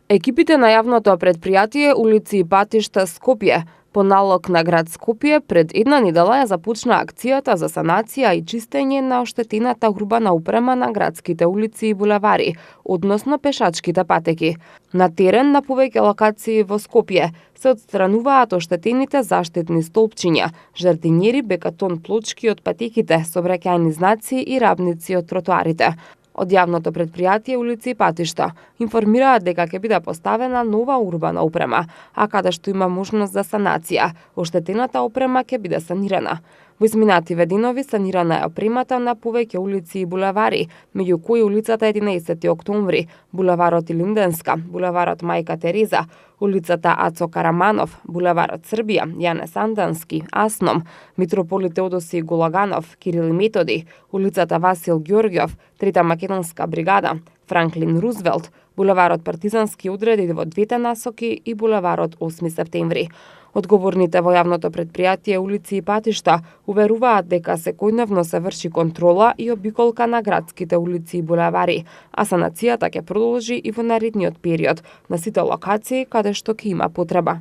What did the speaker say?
Екипите на јавното предпријатие улици и патишта Скопје по налог на град Скопје пред една недела ја започна акцијата за санација и чистење на оштетената урбана опрема на градските улици и булевари, односно пешачките патеки. На терен на повеќе локации во Скопје се отстрануваат оштетените заштитни столпчиња, жардинјери, бекатон плочки од патеките, сообраќајни знаци и рабници од тротоарите. Од јавното предпријатие улици и патишта информираат дека ќе биде поставена нова урбана опрема, а каде што има можност за санација, оштетената опрема ќе биде санирана. Во изминативе денови санирана е опремата на повеќе улици и булевари, меѓу кои улицата 11 октомври, булеварот Илинденска, булеварот Мајка Тереза, улицата Ацо Караманов, булеварот Србија, Јане Сандански, Асном, Митрополит Теодоси Голаганов, Кирил и Методи, улицата Васил Ѓорѓов, Трета македонска бригада, Франклин Рузвелт, булеварот Партизански одреди во двете насоки и булеварот 8 септември. Одговорните во јавното предпријатие улици и патишта уверуваат дека секојдневно се врши контрола и обиколка на градските улици и булевари, а санацијата ќе продолжи и во наредниот период на сите локации каде што ќе има потреба.